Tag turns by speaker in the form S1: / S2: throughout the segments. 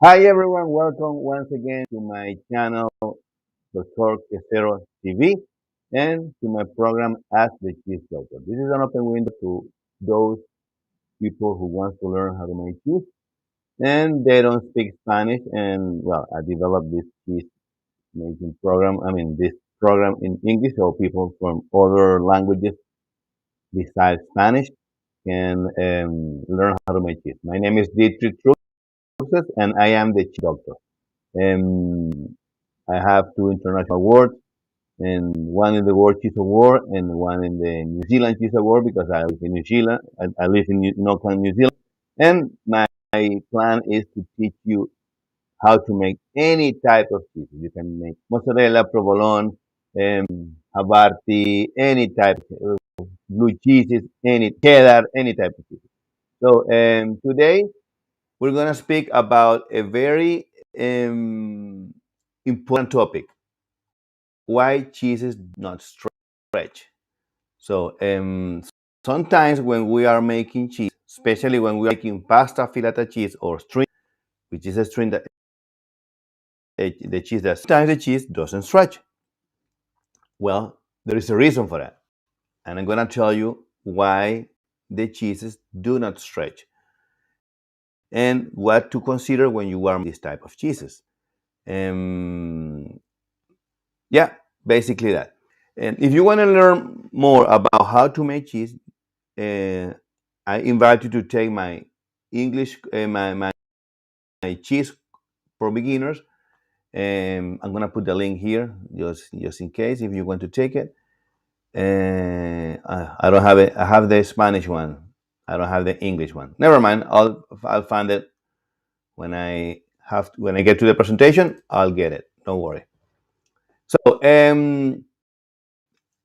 S1: Hi everyone, welcome once again to my channel, Doctor Quesero TV, and to my program Ask the Cheese Doctor. This is an open window to those people who want to learn how to make cheese, and they don't speak Spanish. And well, I developed this cheese making program. This program in English, so people from other languages besides Spanish can learn how to make cheese. My name is Dietrich Truxes, and I am the cheese doctor. Um, I have two international awards, and one in the World Cheese Award and one in the New Zealand Cheese Award because I live in New Zealand. I live in Auckland, New Zealand. And my plan is to teach you how to make any type of cheese. You can make mozzarella, provolone, Havarti, any type, blue cheeses, any cheddar, any type of cheese. So today we're going to speak about a very important topic: why cheeses do not stretch. So sometimes when we are making cheese, especially when we are making pasta filata cheese or string, which is a string that the cheese that sometimes the cheese doesn't stretch. Well, there is a reason for that, and I'm going to tell you why the cheeses do not stretch and what to consider when you are making this type of cheeses. Um, yeah, basically that. And if you want to learn more about how to make cheese, uh, I invite you to take my English, my cheese for beginners. I'm gonna put the link here just in case if you want to take it. I don't have it. I have the Spanish one. I don't have the English one. Never mind. I'll find it when I get to the presentation. I'll get it. Don't worry. So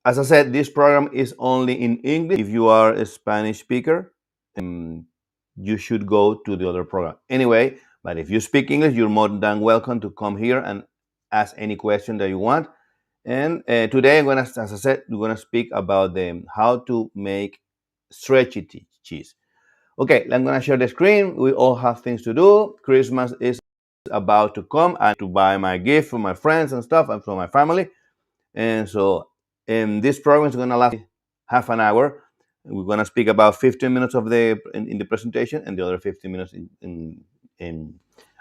S1: as I said, this program is only in English. If you are a Spanish speaker, you should go to the other program. Anyway, but if you speak English, you're more than welcome to come here and ask any question that you want. And today, as I said, we're gonna speak about how to make stretchy cheese. Okay, I'm gonna share the screen. We all have things to do. Christmas is about to come. I need to buy my gift for my friends and stuff and for my family. And so this program is going to last half an hour. We're going to speak about 15 minutes of in the presentation and the other 15 minutes in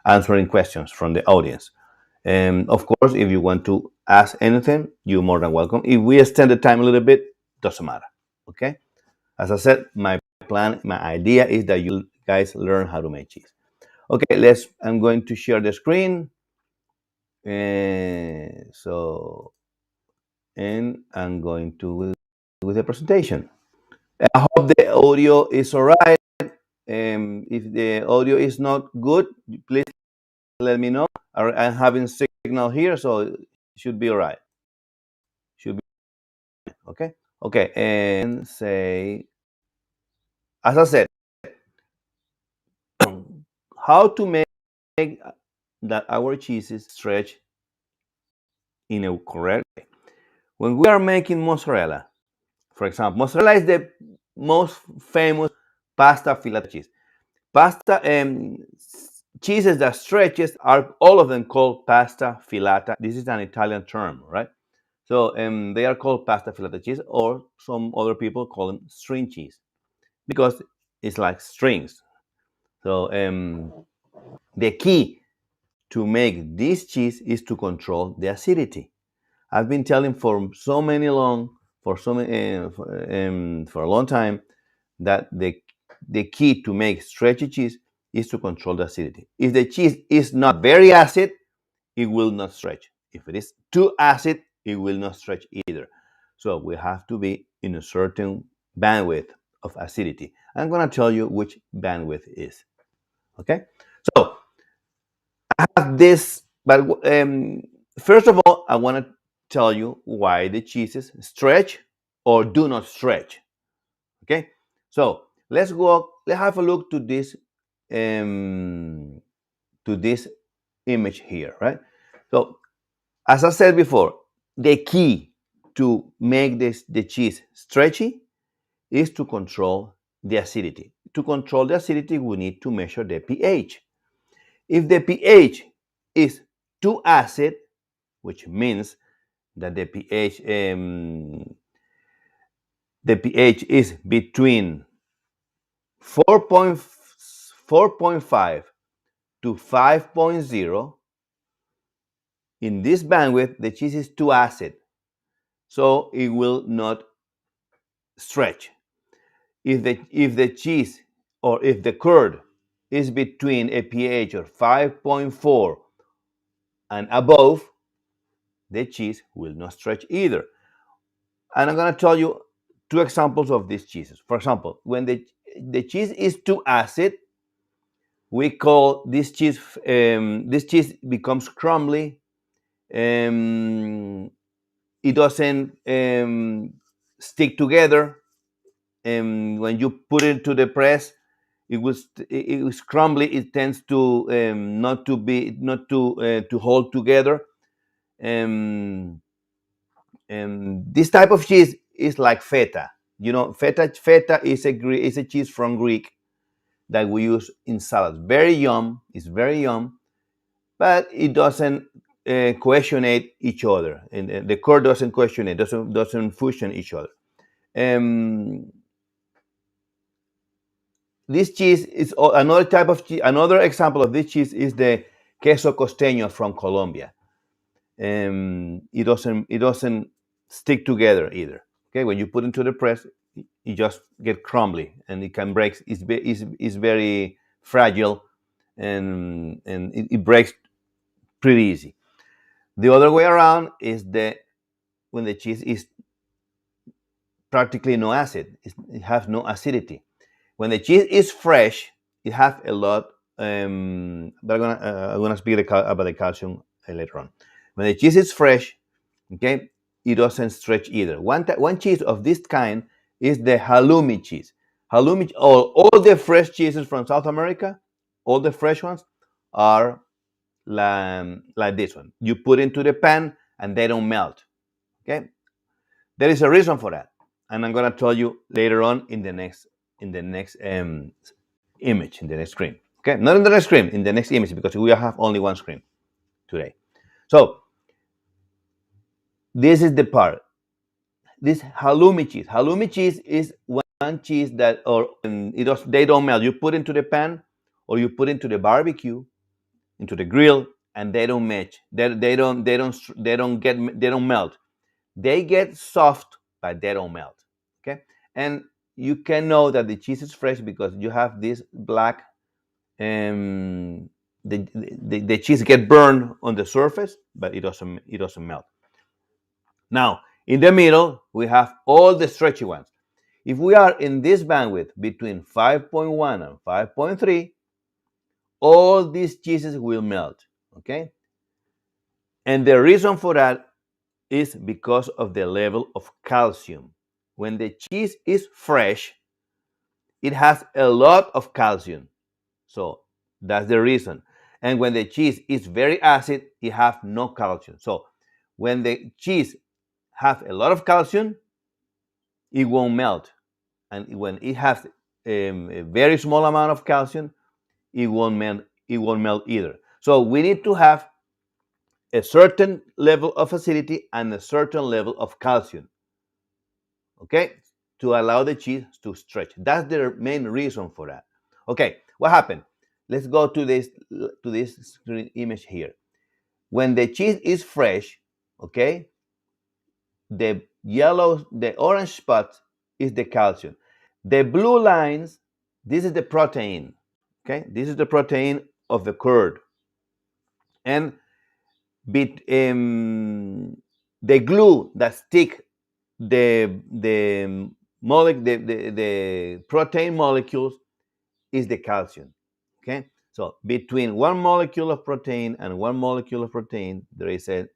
S1: answering questions from the audience. And of course, if you want to ask anything, you're more than welcome. If we extend the time a little bit, doesn't matter. Okay. As I said, my idea is that you guys learn how to make cheese. Okay, I'm going to share the screen. And I'm going to with the presentation. I hope the audio is all right. If the audio is not good, please let me know. I'm having signal here, so it should be all right. Should be okay. Okay, and say, as I said, how to make that our cheeses stretch in a correct way. When we are making mozzarella, for example, mozzarella is the most famous pasta filata cheese. Pasta cheeses that stretches are all of them called pasta filata. This is an Italian term, right? So they are called pasta filata cheese, or some other people call them string cheese because it's like strings. So the key to make this cheese is to control the acidity. I've been telling for a long time that the key to make stretchy cheese is to control the acidity. If the cheese is not very acid, it will not stretch. If it is too acid, it will not stretch either. So we have to be in a certain bandwidth of acidity. I'm going to tell you which bandwidth is. Okay? So I have this, but first of all, I want to tell you why the cheeses stretch or do not stretch. Okay? So let's go. Let's have a look to this image here, right? So as I said before, the key to make the cheese stretchy is to control the acidity. To control the acidity, we need to measure the pH. If the pH is too acid, which means that the pH is between 4.5 to 5.0, in this bandwidth, the cheese is too acid, so it will not stretch. If the cheese or if the curd is between a pH of 5.4 and above, the cheese will not stretch either. And I'm going to tell you two examples of these cheeses. For example, when the cheese is too acid, we call this cheese becomes crumbly. It doesn't stick together. When you put it to the press, it was crumbly. It tends to not to hold together. Um, this type of cheese is like feta. Feta is a cheese from Greek that we use in salads. Very yum. It's very yum, but it doesn't coagulate each other, and the core doesn't coagulate, doesn't fusion each other. Um, this cheese is another type of cheese. Another example of this cheese is the queso costeño from Colombia. It doesn't stick together either. Okay, when you put it into the press, it just get crumbly and it can break. It's very fragile, and it breaks pretty easy. The other way around is when the cheese is practically no acid. It has no acidity. When the cheese is fresh, it has a lot. But I'm gonna speak about the calcium later on. When the cheese is fresh, okay, it doesn't stretch either. One cheese of this kind is the halloumi cheese. Halloumi, all the fresh cheeses from South America, all the fresh ones are like this one. You put into the pan and they don't melt. Okay, there is a reason for that, and I'm gonna tell you later on in the next image, in the next screen. Okay, not in the next screen, in the next image, because we have only one screen today. So this is the part. This halloumi cheese. Halloumi cheese is one cheese that, they don't melt. You put into the pan, or you put into the barbecue, into the grill, and they don't match. They don't melt. They get soft, but they don't melt. Okay, and you can know that the cheese is fresh because you have this black. The cheese get burned on the surface, but it doesn't melt. Now, in the middle, we have all the stretchy ones. If we are in this bandwidth between 5.1 and 5.3, all these cheeses will melt. Okay, and the reason for that is because of the level of calcium. When the cheese is fresh, it has a lot of calcium. So that's the reason. And when the cheese is very acid, it has no calcium. So when the cheese has a lot of calcium, it won't melt. And when it has a very small amount of calcium, it won't melt. It won't melt either. So we need to have a certain level of acidity and a certain level of calcium, okay, to allow the cheese to stretch. That's the main reason for that. Okay, what happened? Let's go to this screen image here. When the cheese is fresh, okay, the orange spot is the calcium. The blue lines, this is the protein. Okay, this is the protein of the curd, and the glue that stick the protein molecules is the calcium. Okay, so between one molecule of protein and one molecule of protein, there is a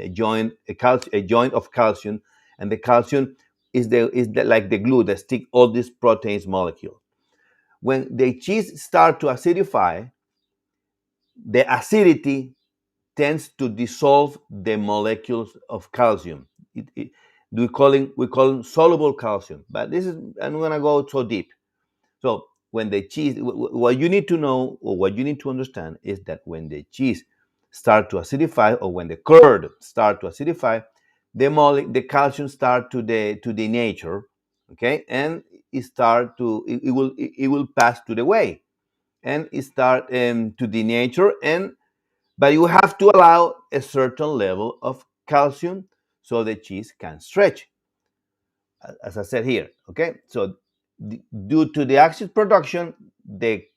S1: joint of calcium, and the calcium is like the glue that stick all these proteins molecules. When the cheese start to acidify, the acidity tends to dissolve the molecules of calcium. We call it soluble calcium, but I'm going to go so deep. So when the cheese, what you need to know or what you need to understand is that when the cheese start to acidify, or when the curd start to acidify, the calcium start to denature, okay, and it will pass to the whey, and it start to denature, and but you have to allow a certain level of calcium so the cheese can stretch, as I said here. Okay, so due to the acid production, the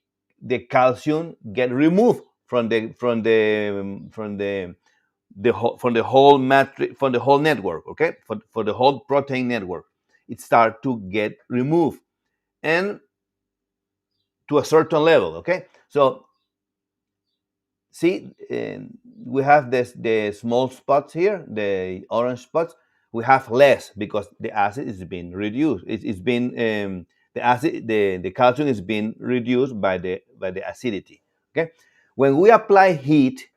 S1: calcium get removed from the whole matrix, from the whole network. Okay, for the whole protein network, it start to get removed, and to a certain level. Okay, so see, we have the small spots here, the orange spots. We have less because the acid is being reduced. It's been the acid, the calcium is being reduced by the acidity. Okay, when we apply heat,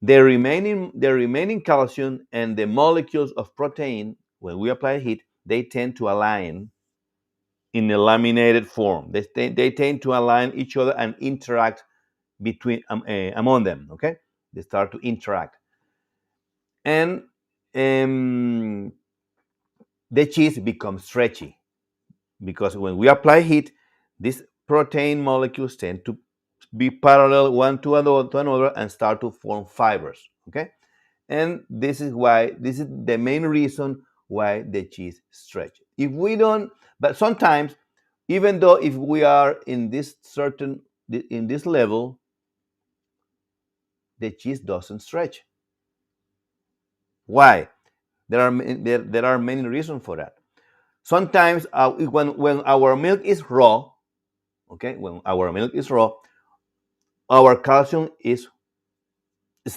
S1: the remaining calcium and the molecules of protein, when we apply heat, they tend to align in a laminated form. They tend to align each other and interact among them. Okay, they start to interact, and um, the cheese becomes stretchy because when we apply heat, these protein molecules tend to be parallel one to another and start to form fibers. Okay, and this is the main reason why the cheese stretch. If we don't, but sometimes, even though if we are in this level, the cheese doesn't stretch. Why? There are many reasons for that. Sometimes when our milk is raw, okay, when our milk is raw, our calcium is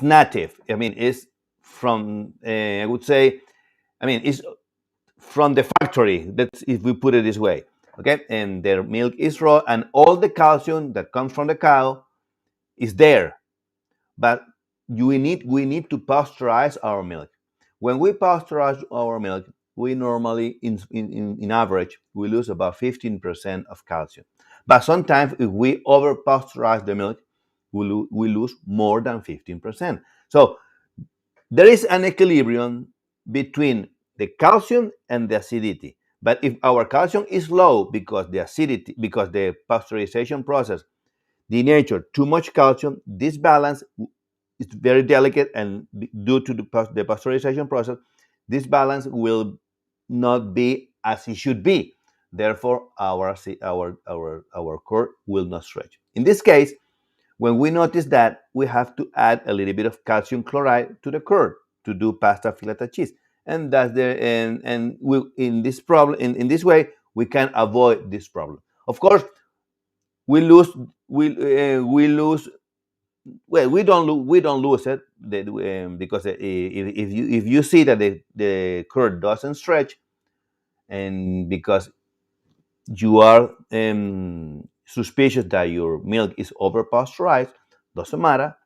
S1: native. I mean, it's from I would say, I mean, it's from the factory. That's if we put it this way, okay. And their milk is raw, and all the calcium that comes from the cow is there. But we need to pasteurize our milk. When we pasteurize our milk, we normally, in average, we lose about 15% of calcium. But sometimes, if we over pasteurize the milk, we lose more than 15%. So there is an equilibrium between the calcium and the acidity. But if our calcium is low because the pasteurization process denature too much calcium, this balance is very delicate, and due to the pasteurization process, this balance will not be as it should be. Therefore, our core will not stretch. In this case, when we notice that, we have to add a little bit of calcium chloride to the curd to do pasta fileta cheese, and that's the and we in this problem in this way we can avoid this problem. Of course, we lose we lose well, we don't lose it because if you see that the curd doesn't stretch, and because you are suspicious that your milk is over pasteurized, doesn't matter,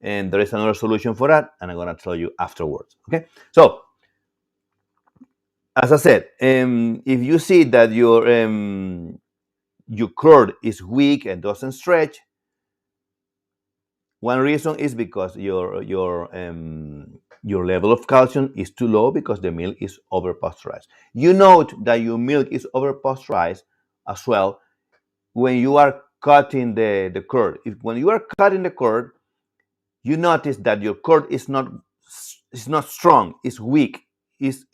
S1: and there is another solution for that, and I'm going to tell you afterwards. Okay, so as I said, if you see that your curd is weak and doesn't stretch, one reason is because your level of calcium is too low because the milk is over pasteurized. You note that your milk is over pasteurized as well when you are cutting the curd. When you are cutting the curd, you notice that your curd is not strong, it's weak, is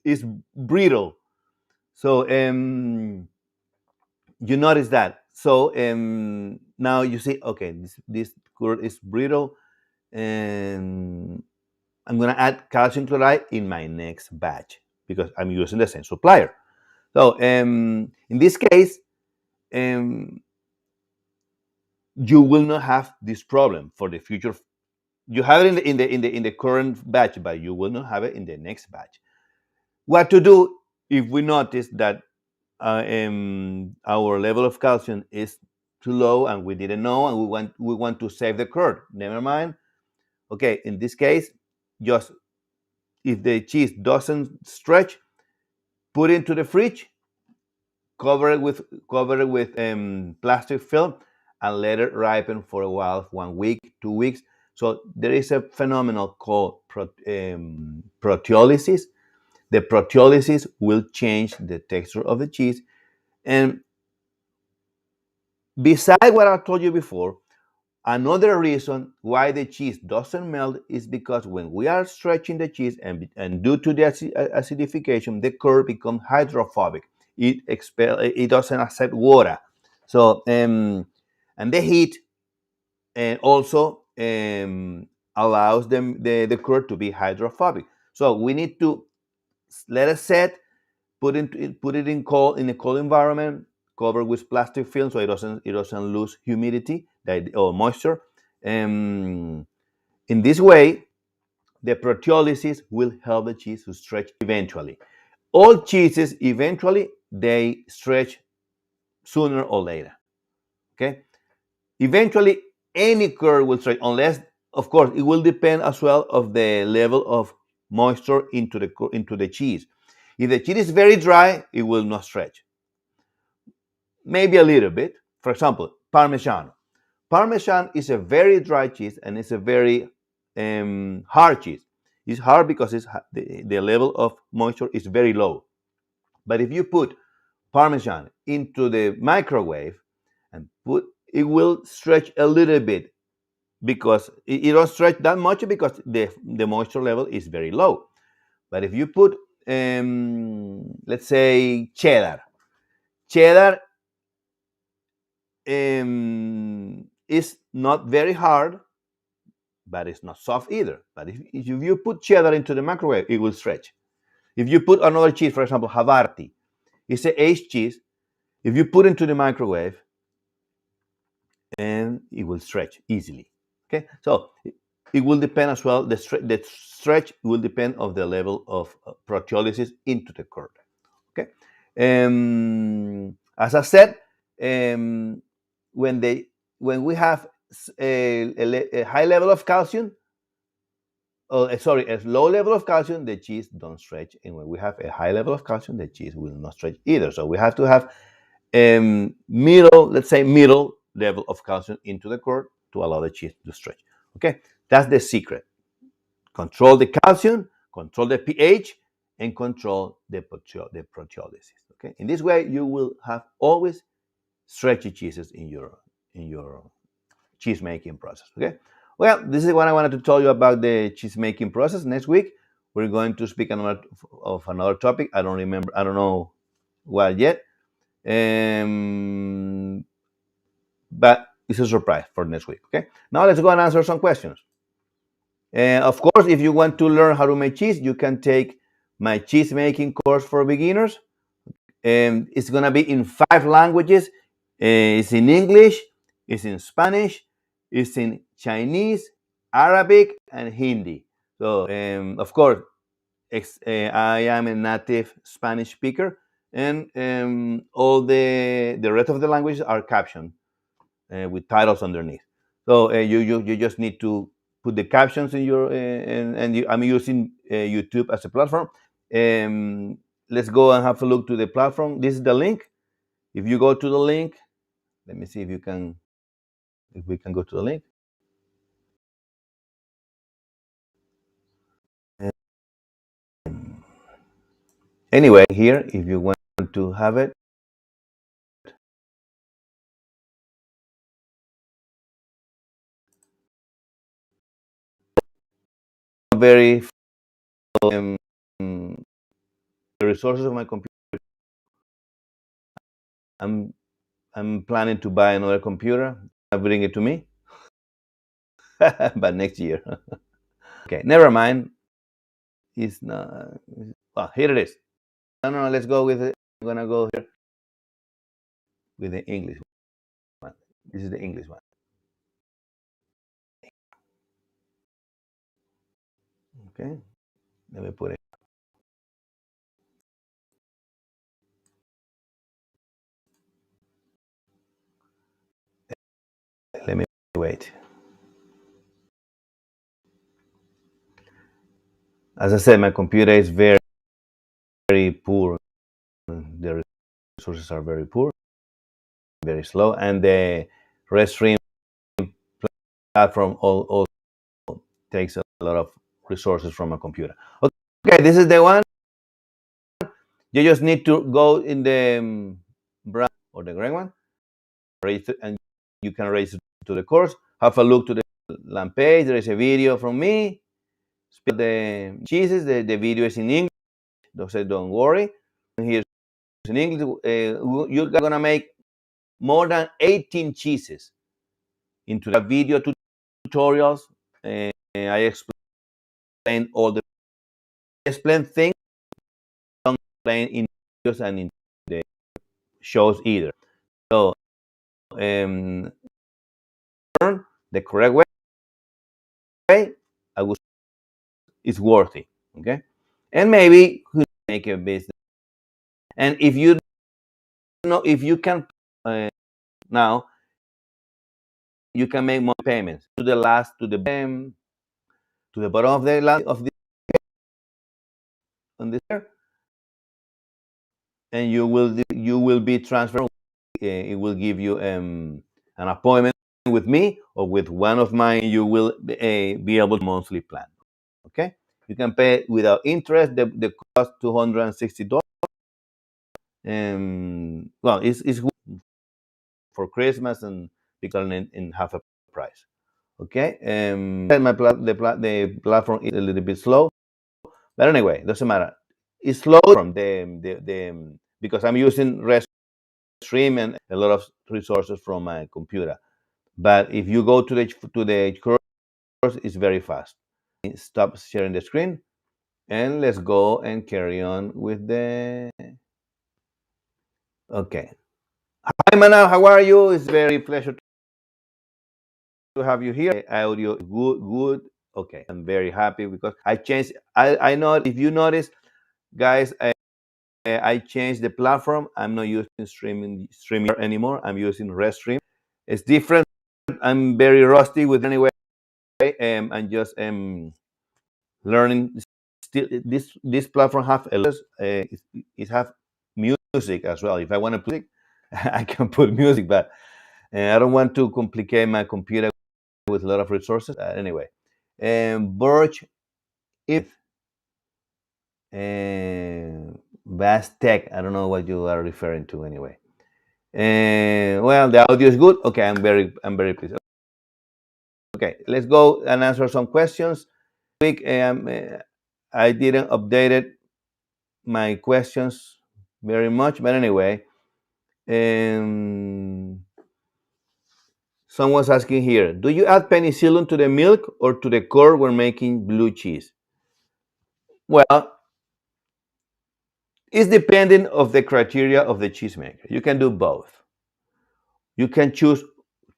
S1: brittle. So you notice that. So now you see, okay, this curd is brittle, and I'm going to add calcium chloride in my next batch because I'm using the same supplier. So in this case, um, you will not have this problem for the future. You have it in the current batch, but you will not have it in the next batch. What to do if we notice that our level of calcium is too low and we didn't know, and we want to save the curd? Never mind. Okay, in this case, just if the cheese doesn't stretch, put it into the fridge, cover it with plastic film, and let it ripen for a while, 1 week, 2 weeks. So there is a phenomenon called proteolysis. The proteolysis will change the texture of the cheese. And besides what I told you before, another reason why the cheese doesn't melt is because when we are stretching the cheese, and due to the acidification, the curd becomes hydrophobic. It doesn't accept water. So and the heat also allows the curd to be hydrophobic. So we need to let it set, put it in a cold environment, covered with plastic film so it doesn't lose humidity or moisture. Um, in this way, the proteolysis will help the cheese to stretch eventually. All cheeses eventually they stretch sooner or later. Okay, eventually any curd will stretch, unless, of course, it will depend as well of the level of moisture into the cheese. If the cheese is very dry, it will not stretch. Maybe a little bit. For example, Parmesan. Parmesan is a very dry cheese and it's a very hard cheese. It's hard because the level of moisture is very low. But if you put Parmesan into the microwave and it will stretch a little bit, because it don't stretch that much because the moisture level is very low. But if you put, let's say, cheddar is not very hard, but it's not soft either. But if you put cheddar into the microwave, it will stretch. If you put another cheese, for example, Havarti, it's an aged cheese. If you put into the microwave, and it will stretch easily. Okay, so it will depend as well. The stretch will depend of the level of proteolysis into the curd. Okay, as I said, when they when we have a high level of calcium, sorry, a low level of calcium, the cheese don't stretch, and when we have a high level of calcium, the cheese will not stretch either. So we have to have let's say middle level of calcium into the curd to allow the cheese to stretch. Okay, that's the secret. Control the calcium, control the pH, and control the proteolysis. Okay, in this way, you will have always stretchy cheeses in your cheese making process. Okay, well, this is what I wanted to tell you about the cheese making process. Next week, we're going to speak of another topic. I don't remember. I don't know what yet. Um, but it's a surprise for next week. Okay. Now let's go and answer some questions. Of course, if you want to learn how to make cheese, you can take my cheese making course for beginners. It's gonna be in 5 languages. It's in English, it's in Spanish, it's in Chinese, Arabic, and Hindi. So, of course, I am a native Spanish speaker, and all the rest of the languages are captioned with titles underneath. So you just need to put the captions in your I'm using YouTube as a platform. Let's go and have a look to the platform. This is the link. If you go to the link, let me see if we can go to the link. Anyway, here, if you want to have it, very um, the resources of my computer. I'm I'm planning to buy another computer. Bring it to me, but next year. Okay, never mind. It's not. Well, here it is. No. Let's go with it. I'm gonna go here with the English one. This is the English one. Okay. Let me put it. Let me wait. As I said, my computer is very, very poor. The resources are very poor, very slow, and the restream platform also takes a lot of resources from a computer. Okay, this is the one. You just need to go in the brown or the gray one, and you can raise it to the course. Have a look to the land page. There is a video from me. Speak the cheeses. The video is in English. Don't worry. Here's in English. You're gonna make more than 18 cheeses into the video tutorials. I explain all the explain things. Don't explain in videos and in the shows either. So learn the correct way. I would it's worthy. Okay, and maybe make a business. And if you know if you can now you can make more payments to the last to the bottom of the last of the on this year, and you will be transferred. It will give you an appointment with me or with one of mine. You will be able to monthly plan. Okay, you can pay without interest. The cost $260. Well, it's good for Christmas and because in half a price. Okay, the platform is a little bit slow, but anyway, doesn't matter. It's slow from the because I'm using Restream and a lot of resources from my computer. But if you go to the course, it's very fast. Stop sharing the screen and let's go and carry on with the. Okay. Hi, Mana. How are you? It's very pleasure to have you here. Audio good. Okay, I'm very happy because I changed. I know if you notice, guys, I changed the platform. I'm not using streaming anymore. I'm using Restream. It's different. I'm very rusty with anyway. I'm just learning. Still, this platform have it have music as well. If I want to put it, I can put music, but I don't want to complicate my computer with a lot of resources. Anyway, Birch if Vast Tech. I don't know what you are referring to anyway. Well, the audio is good. Okay, I'm very pleased. Okay, let's go and answer some questions. Quick, I didn't update my questions very much, but anyway, someone's asking here: do you add penicillin to the milk or to the curd when making blue cheese? Well, it's depending of the criteria of the cheesemaker. You can do both. You can choose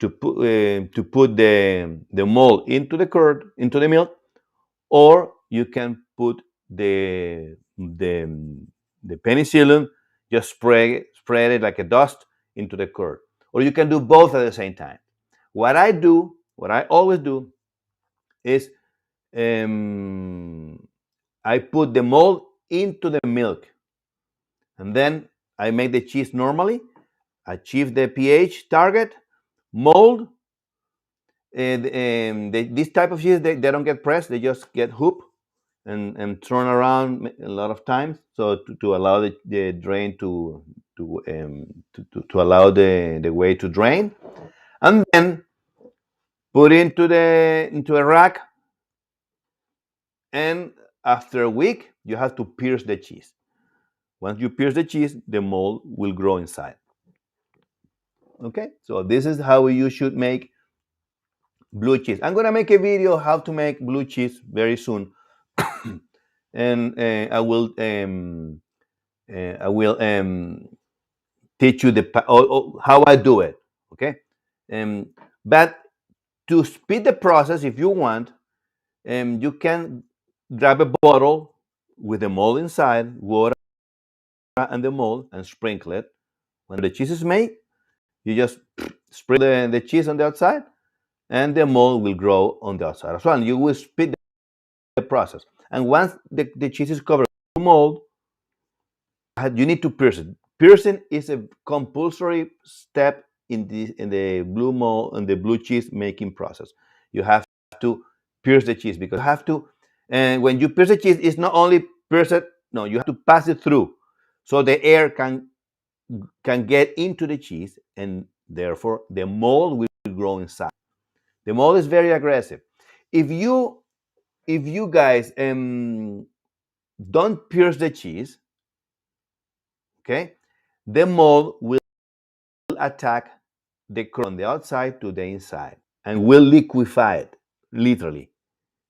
S1: to put the mold into the curd, into the milk, or you can put the penicillin, just spread it like a dust into the curd, or you can do both at the same time. What I always do is I put the mold into the milk, and then I make the cheese normally, achieve the pH target, mold. This type of cheese, they don't get pressed; they just get hooped and thrown around a lot of times, so to allow the drain to allow the way to drain, and then put into a rack. And after a week, you have to pierce the cheese. Once you pierce the cheese, the mold will grow inside. Okay, so this is how you should make blue cheese. I'm gonna make a video how to make blue cheese very soon, and I will teach you how I do it. Okay, but to speed the process, if you want, you can grab a bottle with the mold inside, water and the mold, and sprinkle it. When the cheese is made, you just sprinkle the cheese on the outside, and the mold will grow on the outside as well. And you will speed the process. And once the cheese is covered with mold, you need to pierce it. Piercing is a compulsory step in the blue mold and the blue cheese making process. You have to pierce the cheese because you have to. And when you pierce the cheese, it's not only pierce it. No, you have to pass it through, so the air can get into the cheese, and therefore the mold will grow inside. The mold is very aggressive. If you guys don't pierce the cheese, okay, the mold will attack the crust on the outside to the inside and will liquefy it. Literally,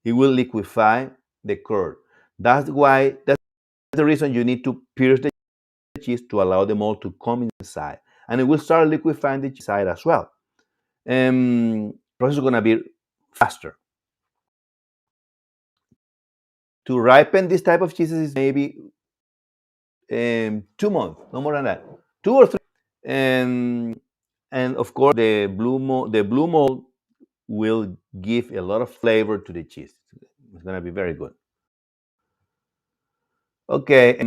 S1: it will liquefy the curd. That's the reason you need to pierce the cheese to allow the mold to come inside, and it will start liquefying the cheese side as well. Process is gonna be faster. To ripen this type of cheeses is maybe 2 months, no more than that, 2 or 3. And of course, the blue mold will give a lot of flavor to the cheese. It's gonna be very good. Okay,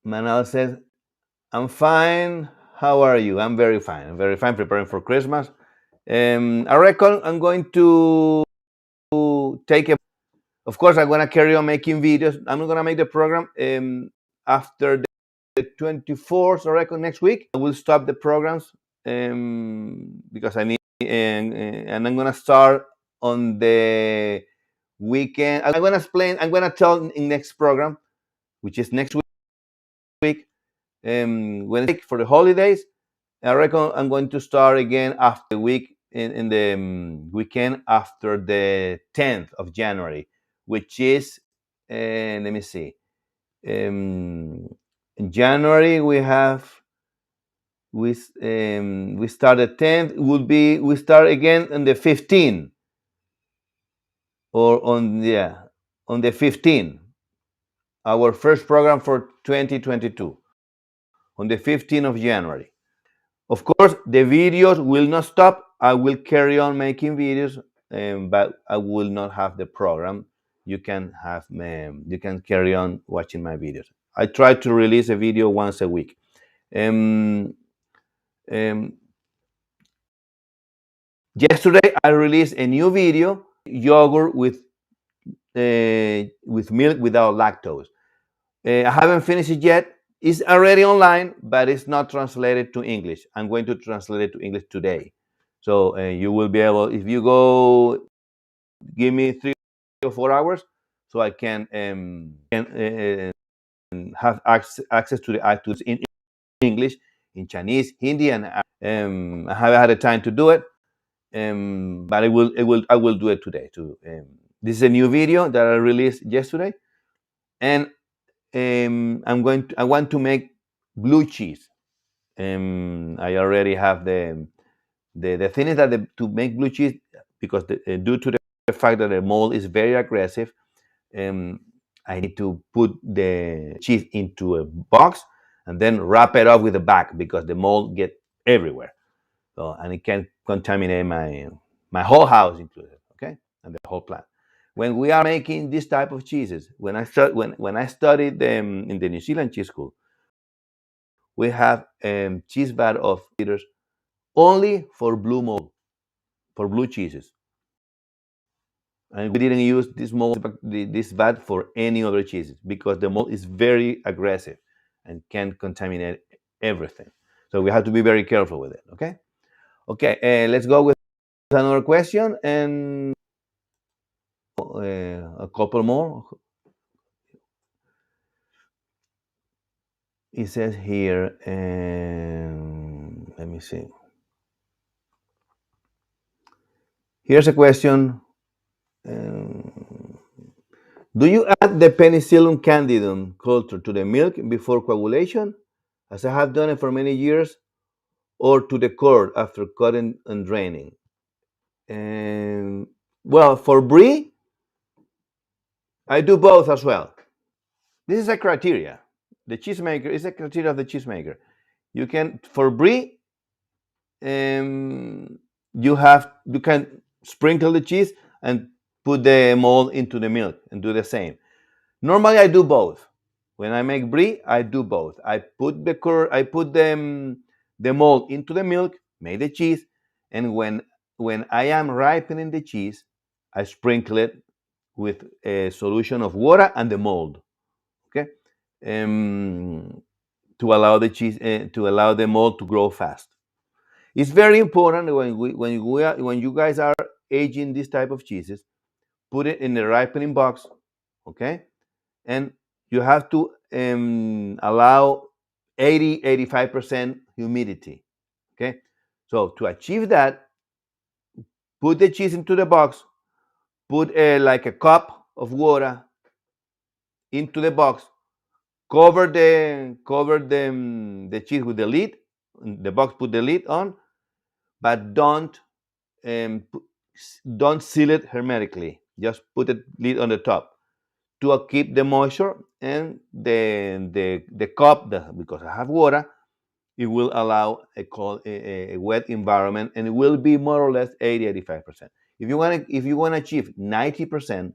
S1: Manal says, "I'm fine. How are you? I'm very fine. I'm very fine. Preparing for Christmas. I reckon I'm going to take a. Of course, I'm gonna carry on making videos. I'm not gonna make the program after the 24th. I reckon next week I will stop the programs because I need and I'm gonna start on the weekend. I'm gonna explain. I'm gonna tell in next program, which is next week. When it's for the holidays, I reckon I'm going to start again after the week in the weekend after the 10th of January, which is let me see. In January we start the 10th. Would be we start again on the 15th or on the 15th. Our first program for 2022 on the 15th of January. Of course, the videos will not stop. I will carry on making videos, but I will not have the program. You can carry on watching my videos. I try to release a video once a week. Um, um, Yesterday, I released a new video: yogurt with milk without lactose. I haven't finished it yet. It's already online, but it's not translated to English. I'm going to translate it to English today. So you will be able, if you go, give me 3 or 4 hours, so I can have access to the iTunes in English, in Chinese, Hindi, and I haven't had the time to do it, but I will do it today too. This is a new video that I released yesterday, and I want to make blue cheese. I already have the thing is that to make blue cheese, because due to the fact that the mold is very aggressive, I need to put the cheese into a box and then wrap it up with a bag because the mold get everywhere. So and it can contaminate my whole house included, okay, and the whole plant. When we are making this type of cheeses, when I studied them in the New Zealand cheese school, we have cheese vat of liters only for blue mold, for blue cheeses, and we didn't use this vat for any other cheeses because the mold is very aggressive and can contaminate everything. So we have to be very careful with it. Okay. Okay. Let's go with another question and a couple more. It says here, let me see. Here's a question. Do you add the penicillium candidum culture to the milk before coagulation, as I have done it for many years, or to the curd after cutting and draining? And well, for brie, I do both as well. This is a criteria. The cheesemaker is a criteria of the cheesemaker. You can for brie, you can sprinkle the cheese and put the mold into the milk and do the same. Normally, I do both. When I make brie, I do both. I put I put the mold into the milk, make the cheese, and when I am ripening the cheese, I sprinkle it with a solution of water and the mold. Okay, um, to allow the cheese to allow the mold to grow fast. It's very important when you guys are aging this type of cheeses, put it in the ripening box, okay, and you have to allow 85% humidity, okay. So to achieve that, put the cheese into the box, put like a cup of water into the box, cover the cheese with the lid, the box, put the lid on, but um, don't seal it hermetically. Just put the lid on the top to keep the moisture, and the cup, because I have water, it will allow a wet environment, and it will be more or less 85%. If you want to achieve 90%,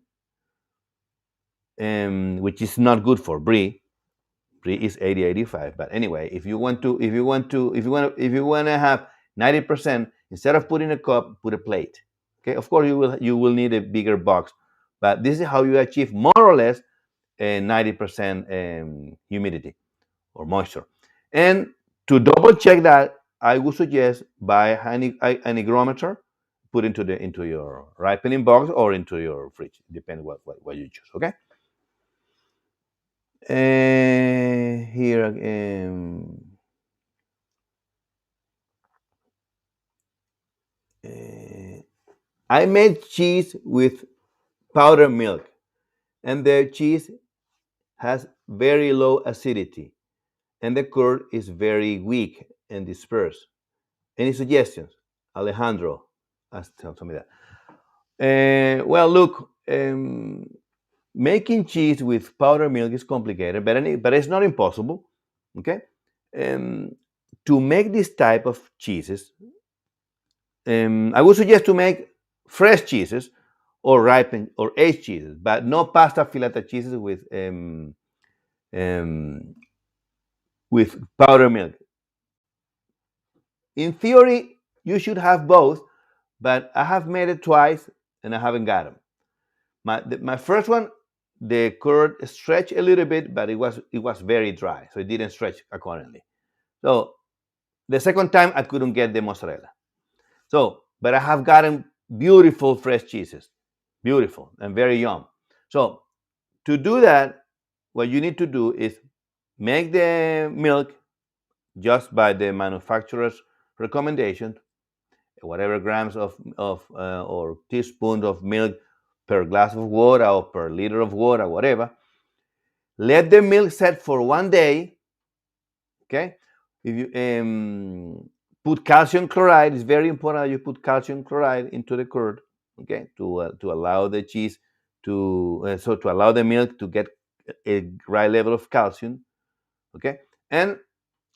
S1: which is not good for brie. Brie is 85. But anyway, if you want to have 90%, instead of putting a cup, put a plate. Okay, of course you will need a bigger box, but this is how you achieve more or less 90% humidity or moisture. And to double check that, I would suggest buy an hygrometer, put into your ripening box or into your fridge, depending what you choose. Okay. Here uh, I made cheese with powdered milk, and the cheese has very low acidity, and the curd is very weak and dispersed. Any suggestions, Alejandro? Tell me that. Well, look, making cheese with powdered milk is complicated, but it's not impossible. Okay, um, to make this type of cheeses, I would suggest to make fresh cheeses or ripened or aged cheeses, but no pasta filata cheeses um, with powdered milk. In theory, you should have both, but I have made it twice and I haven't got them. My first one, the curd stretched a little bit, but it was very dry, so it didn't stretch accordingly. So the second time, I couldn't get the mozzarella. So, but I have gotten beautiful fresh cheeses, beautiful and very yum. So to do that, what you need to do is make the milk just by the manufacturer's recommendation, whatever grams or teaspoons of milk per glass of water or per liter of water, whatever. Let the milk set for 1 day. Okay, if you put calcium chloride, it's very important that you put calcium chloride into the curd. Okay, to allow the cheese to allow the milk to get a right level of calcium. Okay, and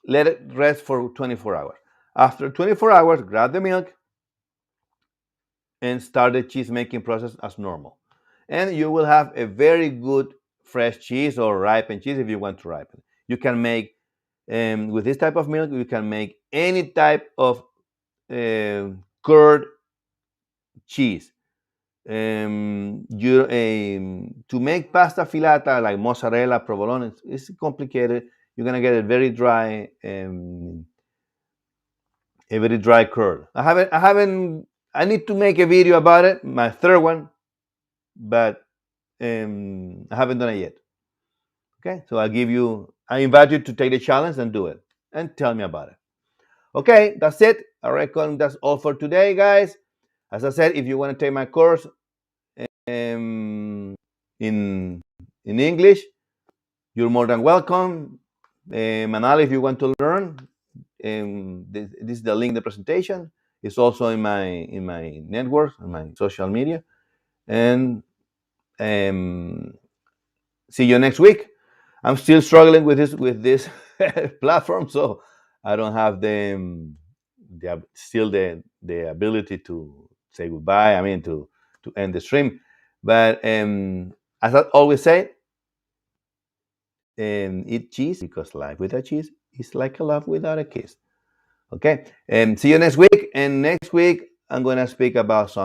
S1: let it rest for 24 hours. After 24 hours, grab the milk and start the cheese making process as normal. And you will have a very good fresh cheese or ripened cheese if you want to ripen. You can make, with this type of milk, you can make any type of curd cheese. To make pasta filata like mozzarella, provolone, it's complicated. You're gonna get a very dry curd. I need to make a video about it, my third one, but I haven't done it yet. Okay, so I invite you to take the challenge and do it and tell me about it. Okay, that's it. I reckon that's all for today, guys. As I said, if you want to take my course in English, you're more than welcome. Manal, if you want to learn, this is the link in the presentation. It's also in my network, in my social media, and see you next week. I'm still struggling with this platform, so I don't have still the ability to say goodbye. I mean to end the stream, but as I always say, eat cheese because life without cheese is like a love without a kiss. Okay, and see you next week. And next week, I'm going to speak about something